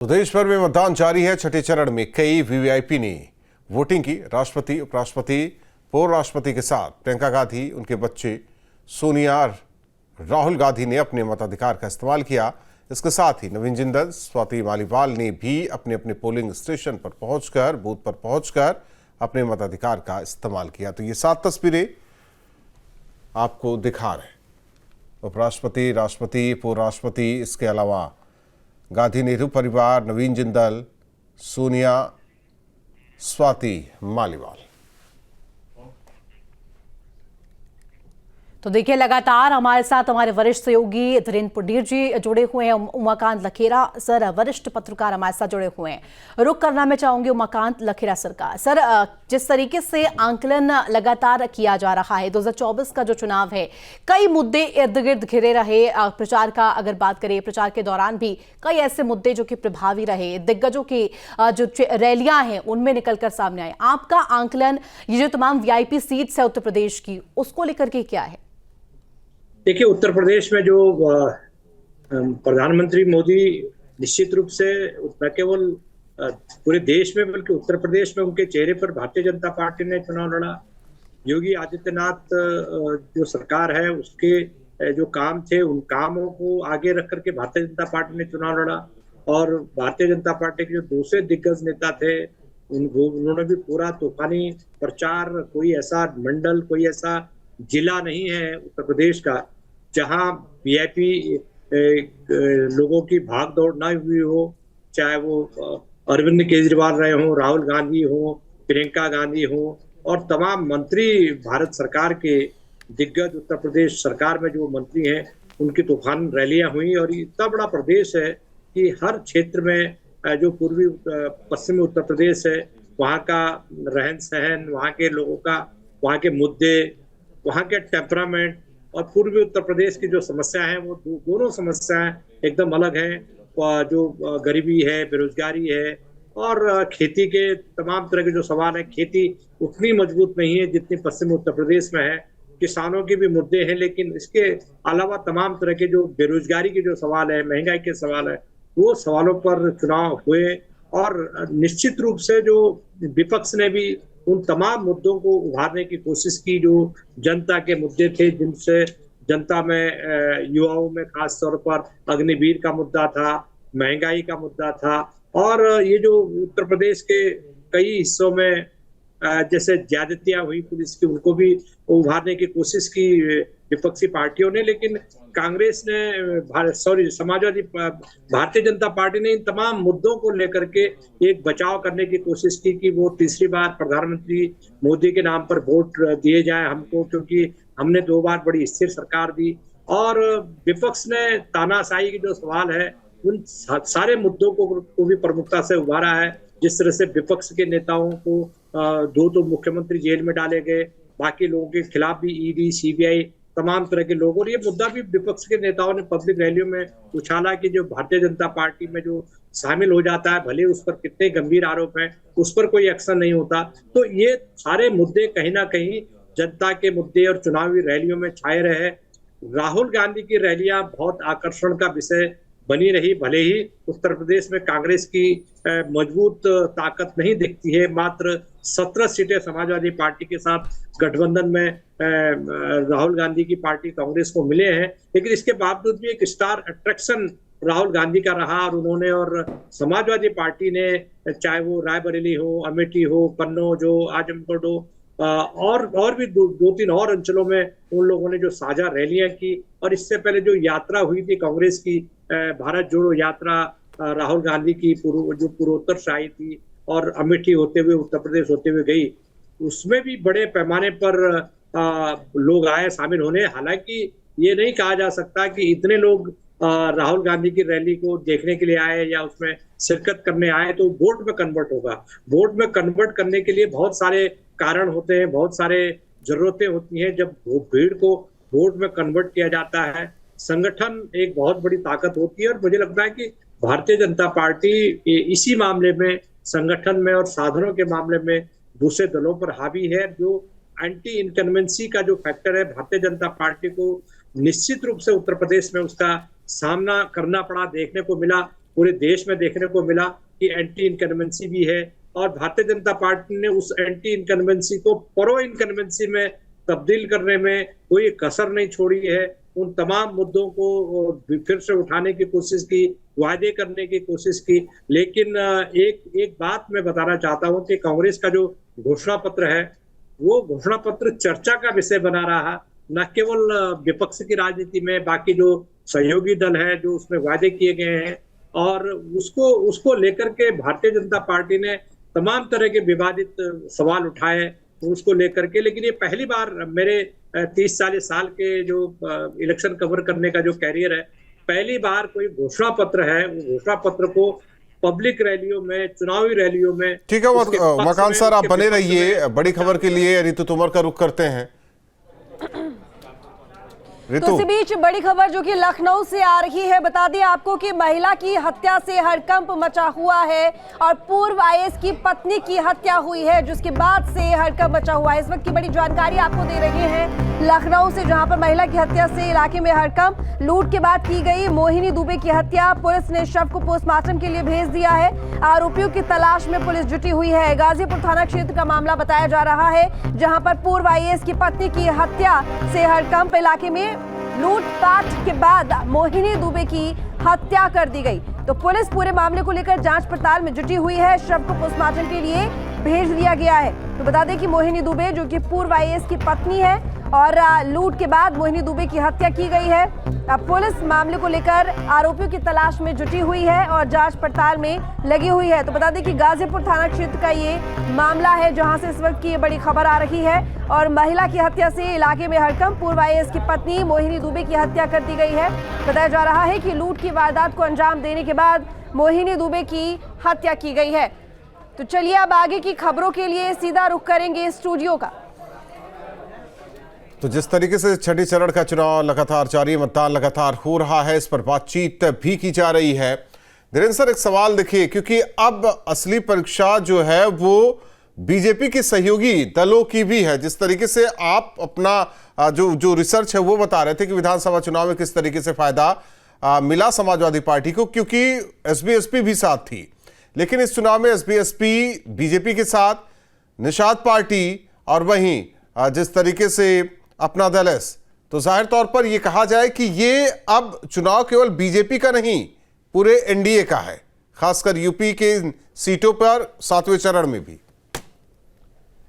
तो देश भर में मतदान जारी है। छठे चरण में कई वीवीआईपी ने वोटिंग की। राष्ट्रपति, उपराष्ट्रपति, पूर्व राष्ट्रपति के साथ प्रियंका गांधी, उनके बच्चे सोनिया, राहुल गांधी ने अपने मताधिकार का इस्तेमाल किया। इसके साथ ही नवीन जिंदल, स्वाति मालीवाल ने भी अपने अपने पोलिंग स्टेशन पर पहुंचकर, बूथ पर पहुंचकर अपने मताधिकार का इस्तेमाल किया। तो ये 7 तस्वीरें आपको दिखा रहे हैं। उपराष्ट्रपति, राष्ट्रपति, पूर्व राष्ट्रपति, इसके अलावा गांधी नेहरू परिवार, नवीन जिंदल, सोनिया, स्वाति मालीवाल। तो देखिए, लगातार हमारे साथ हमारे वरिष्ठ सहयोगी धीरेन्द्र पुंडीर जी जुड़े हुए हैं। उमाकांत लखेरा सर, वरिष्ठ पत्रकार हमारे साथ जुड़े हुए हैं। रुक करना मैं चाहूंगी उमाकांत लखेरा सर का। सर, जिस तरीके से आंकलन लगातार किया जा रहा है, 2024 का जो चुनाव है, कई मुद्दे इर्द गिर्द घिरे रहे। प्रचार का अगर बात करें, प्रचार के दौरान भी कई ऐसे मुद्दे जो कि प्रभावी रहे, दिग्गजों की जो रैलियां हैं उनमें निकलकर सामने आए। आपका आंकलन, ये जो तमाम वीआईपी सीट्स है उत्तर प्रदेश की, उसको लेकर के क्या है? देखिए, उत्तर प्रदेश में जो प्रधानमंत्री मोदी निश्चित रूप से न केवल पूरे देश में बल्कि उत्तर प्रदेश में उनके चेहरे पर भारतीय जनता पार्टी ने चुनाव लड़ा। योगी आदित्यनाथ जो सरकार है उसके जो काम थे उन कामों को आगे रख करके भारतीय जनता पार्टी ने चुनाव लड़ा। और भारतीय जनता पार्टी के जो दूसरे दिग्गज नेता थे उन्होंने भी पूरा तूफानी प्रचार। कोई ऐसा मंडल, कोई ऐसा जिला नहीं है उत्तर प्रदेश का जहां वीआईपी लोगों की भाग दौड़ ना हुई हो, चाहे वो अरविंद केजरीवाल रहे हो, राहुल गांधी हो, प्रियंका गांधी हो और तमाम मंत्री, भारत सरकार के दिग्गज उत्तर प्रदेश सरकार में जो मंत्री हैं उनकी तूफान रैलियां हुई। और इतना बड़ा प्रदेश है कि हर क्षेत्र में जो पूर्वी पश्चिमी उत्तर प्रदेश है वहाँ का रहन सहन, वहाँ के लोगों का, वहाँ के मुद्दे, वहाँ के टेम्परामेंट और पूर्वी उत्तर प्रदेश की जो समस्या है वो दोनों समस्याएं एकदम अलग हैं। जो गरीबी है, बेरोजगारी है और खेती के तमाम तरह के जो सवाल है, खेती उतनी मजबूत नहीं है जितनी पश्चिमी उत्तर प्रदेश में है। किसानों के भी मुद्दे हैं, लेकिन इसके अलावा तमाम तरह के जो बेरोजगारी के जो सवाल है, महंगाई के सवाल है, वो सवालों पर चुनाव हुए। और निश्चित रूप से जो विपक्ष ने भी उन तमाम मुद्दों को उभारने की कोशिश की जो जनता के मुद्दे थे, जिनसे जनता में, युवाओं में खास तौर पर अग्निवीर का मुद्दा था, महंगाई का मुद्दा था। और ये जो उत्तर प्रदेश के कई हिस्सों में जैसे ज्यादतियां हुई पुलिस की, उनको भी उभारने की कोशिश की विपक्षी पार्टियों ने। लेकिन कांग्रेस ने, समाजवादी, भारतीय जनता पार्टी ने इन तमाम मुद्दों को लेकर के एक बचाव करने की कोशिश की कि वो तीसरी बार प्रधानमंत्री मोदी के नाम पर वोट दिए जाए हमको, क्योंकि हमने 2 बार बड़ी स्थिर सरकार दी। और विपक्ष ने तानाशाही की जो सवाल है उन सारे मुद्दों को भी प्रमुखता से उभारा है। जिस तरह से विपक्ष के नेताओं को 2 तो मुख्यमंत्री जेल में डाले गए, बाकी लोगों के खिलाफ भी ईडी, सीबीआई, तमाम तरह के लोग। और ये मुद्दा भी विपक्ष के नेताओं ने पब्लिक रैलियों में उछाला कि जो भारतीय जनता पार्टी में जो शामिल हो जाता है, भले उस पर कितने गंभीर आरोप हैं, उस पर कोई एक्शन नहीं होता। तो ये सारे मुद्दे कहीं ना कहीं जनता के मुद्दे और चुनावी रैलियों में छाए रहे। राहुल गांधी की रैलियां बहुत आकर्षण का विषय बनी रही। भले ही उत्तर प्रदेश में कांग्रेस की मजबूत ताकत नहीं दिखती है, मात्र 17 सीटें समाजवादी पार्टी के साथ गठबंधन में राहुल गांधी की पार्टी कांग्रेस को मिले हैं, लेकिन इसके बावजूद भी एक स्टार अट्रैक्शन राहुल गांधी का रहा। और उन्होंने, और समाजवादी पार्टी ने, चाहे वो रायबरेली हो, अमेठी हो, कन्नौज हो, आजमगढ़ हो, और भी 2-3 और अंचलों में उन लोगों ने जो साझा रैलियां की। और इससे पहले जो यात्रा हुई थी कांग्रेस की, भारत जोड़ो यात्रा, राहुल गांधी की जो पूर्वोत्तर से आई थी और अमेठी होते हुए उत्तर प्रदेश होते हुए गई, उसमें भी बड़े पैमाने पर लोग आए शामिल होने। हालांकि ये नहीं कहा जा सकता कि इतने लोग राहुल गांधी की रैली को देखने के लिए आए या उसमें शिरकत करने आए तो वोट में कन्वर्ट होगा। वोट में कन्वर्ट करने के लिए बहुत सारे कारण होते हैं, बहुत सारे जरूरतें होती हैं। जब भीड़ को वोट में कन्वर्ट किया जाता है, संगठन एक बहुत बड़ी ताकत होती है। और मुझे लगता है कि भारतीय जनता पार्टी इसी मामले में, संगठन में और साधनों के मामले में दूसरे दलों पर हावी है। जो एंटी इनकन्वेंसी का जो फैक्टर है, भारतीय जनता पार्टी को निश्चित रूप से उत्तर प्रदेश में उसका सामना करना पड़ा, देखने को मिला। पूरे देश में देखने को मिला कि एंटी इनकम्बेंसी भी है, और भारतीय जनता पार्टी ने उस एंटी इनकम्बेंसी को प्रो इनकम्बेंसी में तब्दील करने में कोई कसर नहीं छोड़ी है। उन तमाम मुद्दों को फिर से उठाने की कोशिश की, वादे करने की कोशिश की। लेकिन एक बात मैं बताना चाहता हूं कि कांग्रेस का जो घोषणा पत्र है, वो घोषणा पत्र चर्चा का विषय बना रहा, न केवल विपक्ष की राजनीति में, बाकी जो सहयोगी दल है जो उसमें वादे किए गए हैं, और उसको लेकर के भारतीय जनता पार्टी ने तमाम तरह के विवादित सवाल उठाए उसको लेकर के। लेकिन ये पहली बार मेरे 30-40 साल के जो इलेक्शन कवर करने का जो कैरियर है, पहली बार कोई घोषणा पत्र है, वो घोषणा पत्र को पब्लिक रैलियों में, चुनावी रैलियों में। ठीक है उमाकांत सर, आप बने रहिए। बड़ी खबर के लिए ऋतु तोमर का रुख करते हैं। तो इसी बीच बड़ी खबर जो कि लखनऊ से आ रही है, बता दें आपको कि महिला की हत्या से हड़कंप मचा हुआ है और पूर्व आईएएस की पत्नी की हत्या हुई है, जिसके बाद से हड़कंप मचा हुआ है। इस वक्त की बड़ी जानकारी आपको दे रहे हैं लखनऊ से, जहां पर महिला की हत्या से इलाके में हड़कंप। लूट के बाद की गई मोहिनी दुबे की हत्या, पुलिस ने शव को पोस्टमार्टम के लिए भेज दिया है। आरोपियों की तलाश में पुलिस जुटी हुई है। गाजीपुर थाना क्षेत्र का मामला बताया जा रहा है, जहां पर पूर्व आईएएस की पत्नी की हत्या से हड़कंप। इलाके में लूटपाट के बाद मोहिनी दुबे की हत्या कर दी गई। तो पुलिस पूरे मामले को लेकर जांच पड़ताल में जुटी हुई है। शव को पोस्टमार्टम के लिए भेज दिया गया है। तो बता दें कि मोहिनी दुबे जो कि पूर्व आईएएस की पत्नी है और लूट के बाद मोहिनी दुबे की हत्या की गई है। अब पुलिस मामले को लेकर आरोपियों की तलाश में जुटी हुई है और जांच पड़ताल में लगी हुई है। तो बता दें कि गाजीपुर थाना क्षेत्र का ये मामला है, जहां से इस वक्त की ये बड़ी खबर आ रही है। और महिला की हत्या से इलाके में हड़कंप, पूर्व आईएएस की पत्नी मोहिनी दुबे की हत्या कर दी गई है। बताया जा रहा है कि लूट की वारदात को अंजाम देने के बाद मोहिनी दुबे की हत्या की गई है। तो चलिए अब आगे की खबरों के लिए सीधा रुख करेंगे स्टूडियो का। तो जिस तरीके से छठे चरण का चुनाव लगातार जारी, मतदान लगातार हो रहा है, इस पर बातचीत भी की जा रही है। धीरेन्द्र सर, एक सवाल देखिए, क्योंकि अब असली परीक्षा जो है वो बीजेपी के सहयोगी दलों की भी है। जिस तरीके से आप अपना जो रिसर्च है वो बता रहे थे कि विधानसभा चुनाव में किस तरीके से फायदा मिला समाजवादी पार्टी को, क्योंकि एसबीएसपी भी साथ थी। लेकिन इस चुनाव में एसबीएसपी बीजेपी के साथ, निषाद पार्टी और वहीं जिस तरीके से अपना दल है, तो जाहिर तौर पर यह कहा जाए कि ये अब चुनाव केवल बीजेपी का नहीं, पूरे एनडीए का है, खासकर यूपी के सीटों पर 7वें चरण में भी।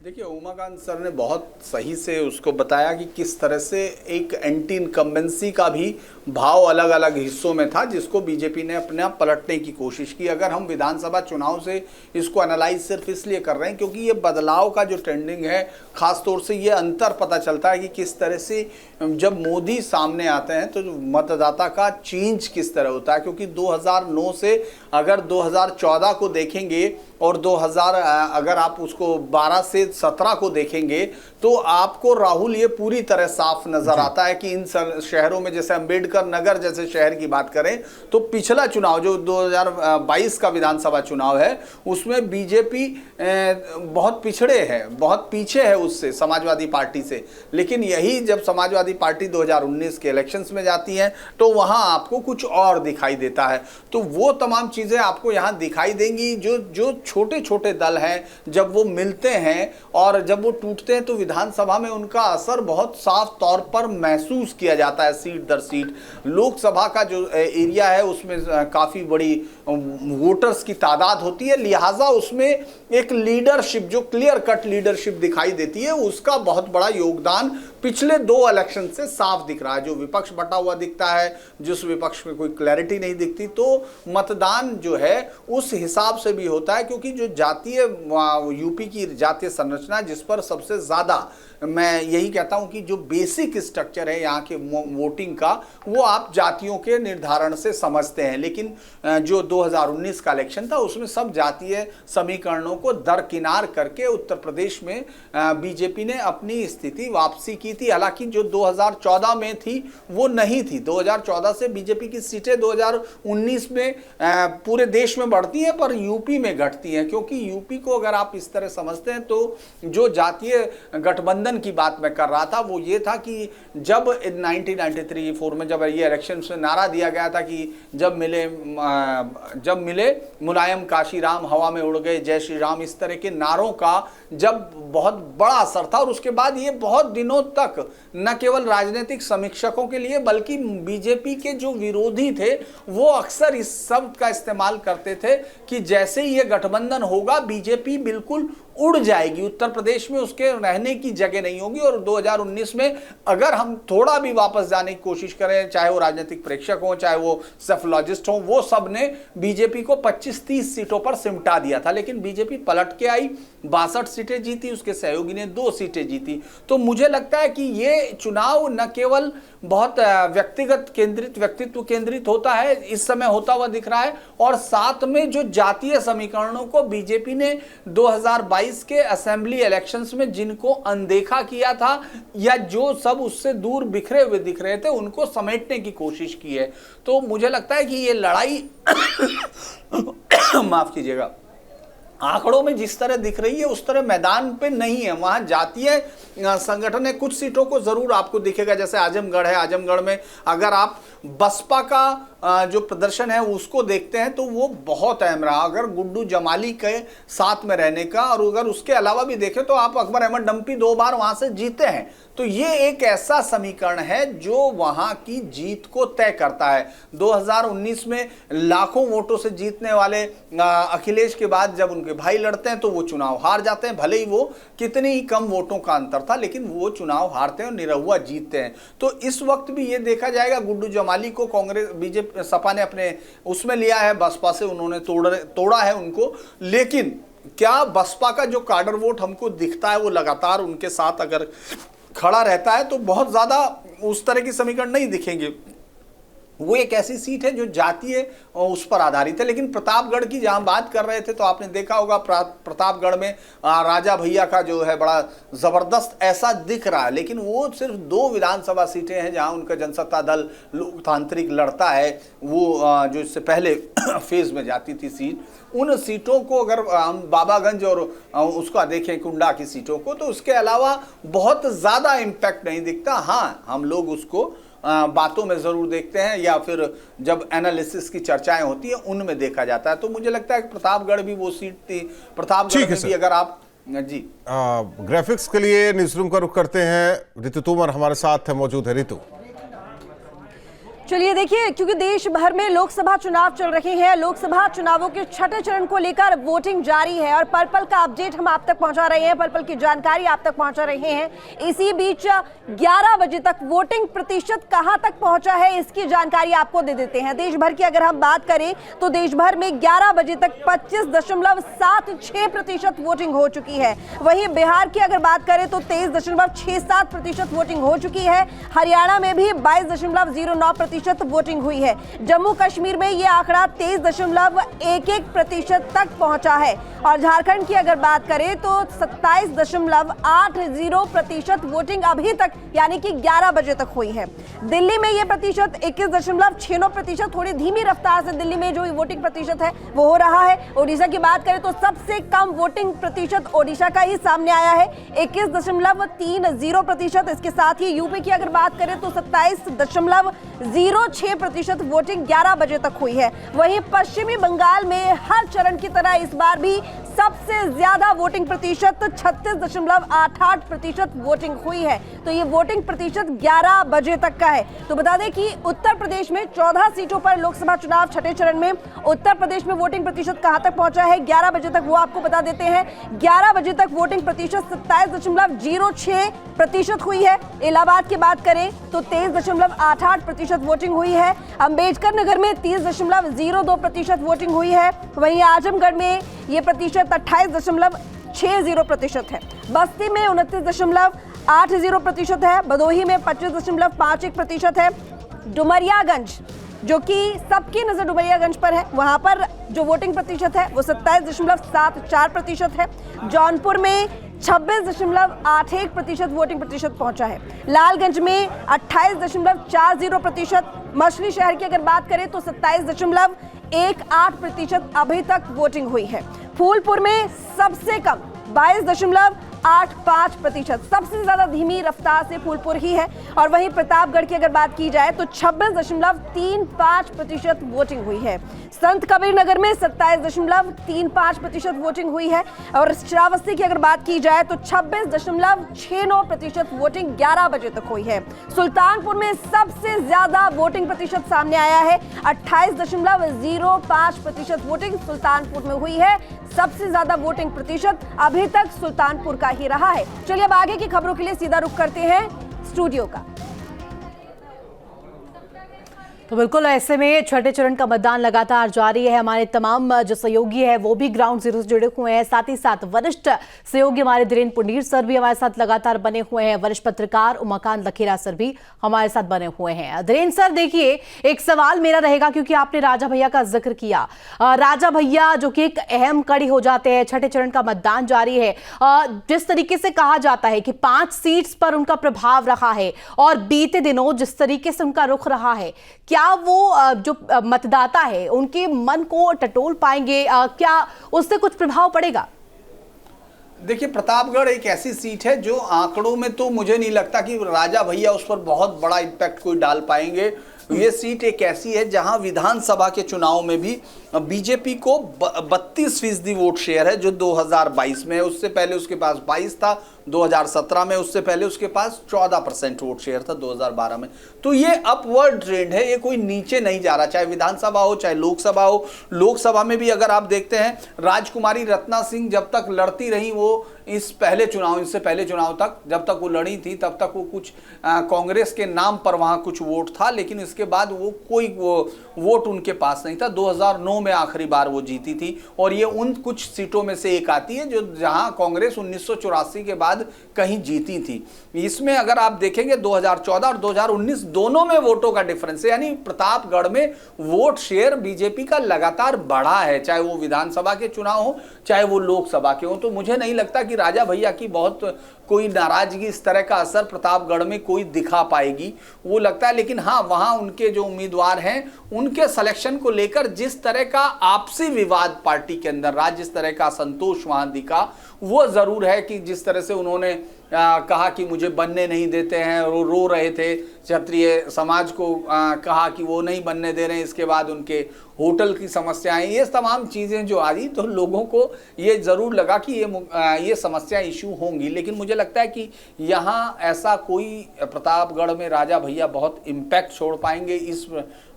देखिए, उमाकांत सर ने बहुत सही से उसको बताया कि किस तरह से एक एंटी इनकम्बेंसी का भी भाव अलग अलग हिस्सों में था, जिसको बीजेपी ने अपने आप पलटने की कोशिश की। अगर हम विधानसभा चुनाव से इसको एनालाइज सिर्फ इसलिए कर रहे हैं क्योंकि ये बदलाव का जो ट्रेंडिंग है, खास तौर से ये अंतर पता चलता है कि किस तरह से जब मोदी सामने आते हैं तो मतदाता का चेंज किस तरह होता है। क्योंकि 2009 से अगर 2014 को देखेंगे और अगर आप उसको 12 से 17 को देखेंगे तो आपको राहुल ये पूरी तरह साफ नजर आता है कि इन शहरों में, जैसे अम्बेडकर नगर जैसे शहर की बात करें तो पिछला चुनाव जो 2022 का विधानसभा चुनाव है उसमें बीजेपी बहुत पिछड़े है, बहुत पीछे है उससे, समाजवादी पार्टी से। लेकिन यही जब समाजवादी पार्टी 2019 के इलेक्शंस में जाती है तो वहां आपको कुछ और दिखाई देता है। तो वो तमाम चीजें आपको यहां दिखाई देंगी। जो छोटे छोटे दल हैं, जब वो मिलते हैं और जब वो टूटते हैं तो विधानसभा में उनका असर बहुत साफ तौर पर महसूस किया जाता है सीट दर सीट। लोकसभा का जो एरिया है उसमें काफ़ी बड़ी वोटर्स की तादाद होती है, लिहाजा उसमें एक लीडरशिप, जो क्लियर कट लीडरशिप दिखाई देती है, उसका बहुत बड़ा योगदान पिछले 2 इलेक्शन से साफ दिख रहा है। जो विपक्ष बटा हुआ दिखता है, जिस विपक्ष में कोई क्लैरिटी नहीं दिखती, तो मतदान जो है उस हिसाब से भी होता है। क्योंकि जो जातीय यूपी की जातीय संरचना, जिस पर सबसे ज़्यादा मैं यही कहता हूं कि जो बेसिक स्ट्रक्चर है यहाँ के वोटिंग का, वो आप जातियों के निर्धारण से समझते हैं। लेकिन जो 2019 का इलेक्शन था उसमें सब जातीय समीकरणों को दरकिनार करके उत्तर प्रदेश में बीजेपी ने अपनी स्थिति वापसी की थी। हालांकि जो 2014 में थी वो नहीं थी। 2014 से बीजेपी की सीटें 2019 में पूरे देश में बढ़ती हैं पर यूपी में घटती हैं। क्योंकि यूपी को अगर आप इस तरह समझते हैं तो जो जातीय गठबंधन की बात मैं कर रहा था वो ये था कि जब 1993-4 में जब ये इलेक्शन में नारा दिया गया था कि जब मिले जब मिले, मुलायम काशीराम, हवा में उड़ गए, जय श्री राम, इस तरह के नारों का जब बहुत बड़ा असर था। और उसके बाद ये बहुत दिनों तक न केवल राजनीतिक समीक्षकों के लिए बल्कि बीजेपी के जो विरोधी थे वो अक्सर इस शब्द का इस्तेमाल करते थे कि जैसे ही ये गठबंधन होगा बीजेपी बिल्कुल उड़ जाएगी, उत्तर प्रदेश में उसके रहने की जगह नहीं होगी। और 2019 में अगर हम थोड़ा भी वापस जाने की कोशिश करें, चाहे वो राजनीतिक प्रेक्षक हो, चाहे वो सेफोलॉजिस्ट हो, वो सब ने बीजेपी को 25-30 सीटों पर सिमटा दिया था। लेकिन बीजेपी पलट के आई, 62 सीटें जीती, उसके सहयोगी ने 2 सीटें जीती। तो मुझे लगता है कि ये चुनाव न केवल बहुत व्यक्तिगत केंद्रित, व्यक्तित्व केंद्रित होता है, इस समय होता हुआ दिख रहा है, और साथ में जो जातीय समीकरणों को बीजेपी ने 2022 के असेंबली इलेक्शंस में जिनको अनदेखा किया था या जो सब उससे दूर बिखरे हुए दिख रहे थे उनको समेटने की कोशिश की है। तो मुझे लगता है कि ये लड़ाई माफ कीजिएगा, आंकड़ों में जिस तरह दिख रही है उस तरह मैदान पे नहीं है। वहां जातीय संगठन है, कुछ सीटों को जरूर आपको दिखेगा, जैसे आजमगढ़ है, आजमगढ़ में अगर आप बसपा का जो प्रदर्शन है उसको देखते हैं तो वो बहुत अहम रहा। अगर गुड्डू जमाली के साथ में रहने का, और अगर उसके अलावा भी देखें तो आप अकबर अहमद डंपी 2 बार वहां से जीते हैं, तो ये एक ऐसा समीकरण है जो वहां की जीत को तय करता है। 2019 में लाखों वोटों से जीतने वाले अखिलेश के बाद जब उनके भाई लड़ते हैं तो वो चुनाव हार जाते हैं, भले ही वो कितने ही कम वोटों का अंतर था, लेकिन वो चुनाव हारते हैं और निरहुआ जीतते हैं। तो इस वक्त भी ये देखा जाएगा, गुड्डू जमाली को कांग्रेस, बीजेपी, सपा ने अपने उसमें लिया है, बसपा से उन्होंने तोड़ा है उनको, लेकिन क्या बसपा का जो काडर वोट हमको दिखता है वो लगातार उनके साथ अगर खड़ा रहता है तो बहुत ज्यादा उस तरह की समीकरण नहीं दिखेंगे। वो एक ऐसी सीट है जो जातीय उस पर आधारित है। लेकिन प्रतापगढ़ की जहां बात कर रहे थे तो आपने देखा होगा प्रतापगढ़ में राजा भैया का जो है बड़ा जबरदस्त ऐसा दिख रहा है, लेकिन वो सिर्फ 2 विधानसभा सीटें हैं जहां उनका जनसत्ता दल लोकतांत्रिक लड़ता है। वो जो इससे पहले फेज में जाती थी सीट, उन सीटों को अगर हम बाबागंज और उसका देखें कुंडा की सीटों को, तो उसके अलावा बहुत ज्यादा इम्पैक्ट नहीं दिखता। हाँ, हम लोग उसको बातों में जरूर देखते हैं या फिर जब एनालिसिस की चर्चाएं होती है उनमें देखा जाता है। तो मुझे लगता है कि प्रतापगढ़ भी वो सीट थी, प्रतापगढ़ में भी अगर आप जी ग्राफिक्स के लिए न्यूज रूम का रुख करते हैं। ऋतु तोमर हमारे साथ मौजूद है। ऋतु, चलिए देखिए, क्योंकि देश भर में लोकसभा चुनाव चल रहे हैं, लोकसभा चुनावों के 6ठे चरण को लेकर वोटिंग जारी है और पल पल का अपडेट हम आप तक पहुंचा रहे हैं, पल पल की जानकारी आप तक पहुंचा रहे हैं। इसी बीच 11 बजे तक वोटिंग प्रतिशत कहां तक पहुंचा है इसकी जानकारी आपको दे देते हैं। देश भर की अगर हम बात करें तो देश भर में 11 बजे तक 25.76% वोटिंग हो चुकी है। वहीं बिहार की अगर बात करें तो 23.67% वोटिंग हो चुकी है। हरियाणा में भी 22.09% वोटिंग हुई है। जम्मू कश्मीर में यह आंकड़ा 23.11% तक पहुंचा है और झारखंड की अगर बात करें तो 27.80% वोटिंग अभी तक यानी कि 11 बजे तक हुई है। दिल्ली में यह प्रतिशत 21.69%, थोड़ी धीमी रफ्तार से दिल्ली में जो वोटिंग प्रतिशत है वो हो रहा है। ओडिशा की बात करें तो सबसे कम वोटिंग प्रतिशत ओडिशा का ही सामने आया है, 21.30%। इसके साथ ही यूपी की अगर बात करें तो 27.06% वोटिंग 11 बजे तक हुई है। वहीं पश्चिमी बंगाल में हर चरण की तरह इस बार भी सबसे ज्यादा वोटिंग प्रतिशत 36.88% वोटिंग हुई है। तो ये वोटिंग प्रतिशत 11 बजे तक का है। तो बता दें कि उत्तर प्रदेश में 14 सीटों पर लोकसभा चुनाव 6ठे चरण में उत्तर प्रदेश में वोटिंग प्रतिशत कहां तक पहुंचा है 11 बजे तक, वो आपको बता देते हैं। 11 बजे तक वोटिंग प्रतिशत 27.06% हुई है। इलाहाबाद की बात करें तो 23.88% वोटिंग हुई है। अंबेडकर नगर में 30.02% वोटिंग हुई है। वहीं आजमगढ़ में ये प्रतिशत 28.60% है। बस्ती में 29.80% है। भदोही में 25.51% है। डुमरियागंज, जो कि सबकी नजर डुमरियागंज पर है, वहां पर जो वोटिंग प्रतिशत है वो 27.74% है। जौनपुर में 26.81% वोटिंग प्रतिशत पहुंचा है। लालगंज में 28.40%। मछली शहर की अगर बात करें तो 27.18% अभी तक वोटिंग हुई है। फूलपुर में सबसे कम 85%। सबसे ज्यादा धीमी रफ्तार से फूलपुर ही है। और वहीं प्रतापगढ़ की अगर बात की जाए तो 26.35% वोटिंग हुई है। संत कबीर नगर में 27.35% वोटिंग हुई है। और श्रावस्ती की अगर बात की जाए तो 26.69% वोटिंग 11 बजे तक हुई है। सुल्तानपुर में सबसे ज्यादा वोटिंग प्रतिशत सामने आया है, 28.05% वोटिंग सुल्तानपुर में हुई है। सबसे ज्यादा वोटिंग प्रतिशत अभी तक सुल्तानपुर का ही रहा है। चलिए अब आगे की खबरों के लिए सीधा रुख करते हैं स्टूडियो का। तो बिल्कुल ऐसे में छठे चरण का मतदान लगातार जारी है। हमारे तमाम जो सहयोगी है वो भी ग्राउंड जीरो से जुड़े हुए हैं, साथ ही साथ वरिष्ठ सहयोगी हमारे धीरेन्द्र पुंडीर सर भी हमारे साथ लगातार बने हुए हैं, वरिष्ठ पत्रकार उमाकांत लखेरा सर भी हमारे साथ बने हुए हैं। धीरेन्द्र सर, देखिए, एक सवाल मेरा रहेगा, क्योंकि आपने राजा भैया का जिक्र किया। राजा भैया जो कि एक अहम कड़ी हो जाते हैं, छठे चरण का मतदान जारी है। जिस तरीके से कहा जाता है कि 5 सीट्स पर उनका प्रभाव रहा है और बीते दिनों जिस तरीके से उनका रुख रहा है, क्या वो जो मतदाता है उनके मन को टटोल पाएंगे? क्या उससे कुछ प्रभाव पड़ेगा? देखिए, प्रतापगढ़ एक ऐसी सीट है जो आंकड़ों में तो मुझे नहीं लगता कि राजा भैया उस पर बहुत बड़ा इम्पैक्ट कोई डाल पाएंगे। ये सीट एक ऐसी है जहां विधानसभा के चुनाव में भी बीजेपी को 32% वोट शेयर है, जो 2022 में है। उससे पहले उसके पास 22 था 2017 में, उससे पहले उसके पास 14% वोट शेयर था 2012 में। तो ये अपवर्ड ट्रेंड है, ये कोई नीचे नहीं जा रहा, चाहे विधानसभा हो चाहे लोकसभा हो। लोकसभा में भी अगर आप देखते हैं, राजकुमारी रत्ना सिंह जब तक लड़ती रही, वो इससे पहले चुनाव तक जब तक वो लड़ी थी तब तक वो कुछ कांग्रेस के नाम पर वहां कुछ वोट था, लेकिन इसके बाद वो कोई वोट उनके पास नहीं था। 2009 में आखिरी बार वो जीती थी, और ये उन कुछ सीटों में से एक आती है जो जहां कांग्रेस 1984 के बाद कहीं जीती थी। इसमें अगर आप देखेंगे 2014 और 2019 दोनों में वोटों का डिफरेंस है, यानी प्रतापगढ़ में वोट शेयर बीजेपी का लगातार बढ़ा है, चाहे वो विधानसभा के चुनाव हो चाहे वो लोकसभा के हो। तो मुझे नहीं लगता कि राजा भैया की बहुत कोई नाराजगी, इस तरह का असर प्रतापगढ़ में कोई दिखा पाएगी, वो लगता है। लेकिन हाँ, वहां उनके जो उम्मीदवार हैं उनके सिलेक्शन को लेकर जिस तरह का आपसी विवाद पार्टी के अंदर रहा, जिस तरह का असंतोष वहां दिखा, वो जरूर है कि जिस तरह से उन्होंने कहा कि मुझे बनने नहीं देते हैं, रो रहे थे, क्षत्रिय समाज को कहा कि वो नहीं बनने दे रहे हैं, इसके बाद उनके होटल की समस्याएं, ये तमाम चीज़ें जो आ रही, तो लोगों को ये ज़रूर लगा कि ये समस्या इशू होंगी। लेकिन मुझे लगता है कि यहाँ ऐसा कोई प्रतापगढ़ में राजा भैया बहुत इम्पैक्ट छोड़ पाएंगे इस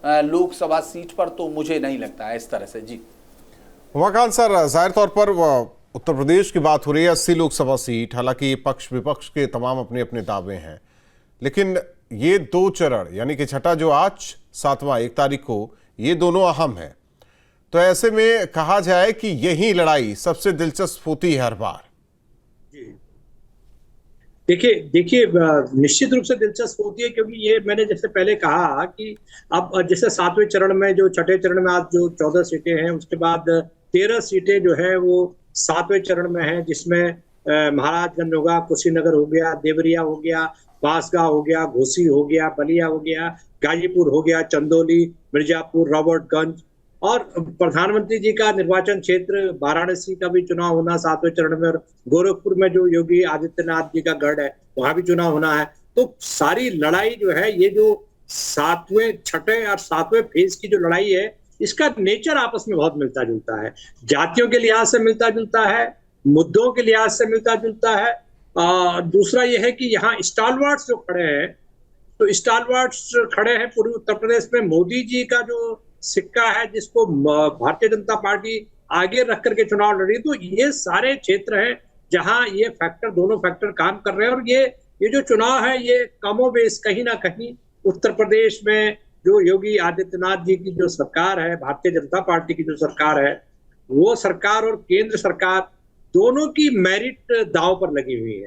लोकसभा सीट पर, तो मुझे नहीं लगता है इस तरह से। जी उमाकांत सर, जाहिर तौर पर उत्तर प्रदेश की बात हो रही है, 80 लोकसभा सीट, हालांकि पक्ष विपक्ष के तमाम अपने अपने दावे हैं, लेकिन ये 2 चरण यानी कि छठा जो आज 7वां 1 तारीख को, ये दोनों अहम है। तो ऐसे में कहा जाए कि यही लड़ाई सबसे दिलचस्प होती है हर बार। देखिए निश्चित रूप से दिलचस्प होती है, क्योंकि ये मैंने जैसे पहले कहा कि अब जैसे 7वें चरण में, जो छठे चरण में आज जो 14 सीटें हैं, उसके बाद 13 सीटें जो है वो 7वें चरण में है, जिसमें महाराजगंज होगा, कुशीनगर हो गया, देवरिया हो गया, बांसगांव हो गया, घोसी हो गया, बलिया हो गया, गाजीपुर हो गया, चंदौली, मिर्जापुर, रॉबर्टगंज, और प्रधानमंत्री जी का निर्वाचन क्षेत्र वाराणसी का भी चुनाव होना 7वें चरण में, और गोरखपुर में जो योगी आदित्यनाथ जी का गढ़ है वहां भी चुनाव होना है। तो सारी लड़ाई जो है, ये जो 7वें, छठे और 7वें फेज की जो लड़ाई है, इसका नेचर आपस में बहुत मिलता जुलता है, जातियों के लिहाज से मिलता जुलता है, मुद्दों के लिहाज से मिलता जुलता है। दूसरा यह है कि यहाँ स्टालवार्ट्स जो खड़े हैं, तो स्टालवार्ट्स खड़े हैं पूर्वी उत्तर प्रदेश में। मोदी जी का जो सिक्का है, जिसको भारतीय जनता पार्टी आगे रख करके चुनाव लड़ी, तो ये सारे क्षेत्र हैं जहां ये फैक्टर, दोनों फैक्टर काम कर रहे हैं। और ये जो चुनाव है, ये कमोबेश कहीं ना कहीं उत्तर प्रदेश में जो योगी आदित्यनाथ जी की जो सरकार है, भारतीय जनता पार्टी की जो सरकार है, वो सरकार और केंद्र सरकार दोनों की मेरिट दांव पर लगी हुई है।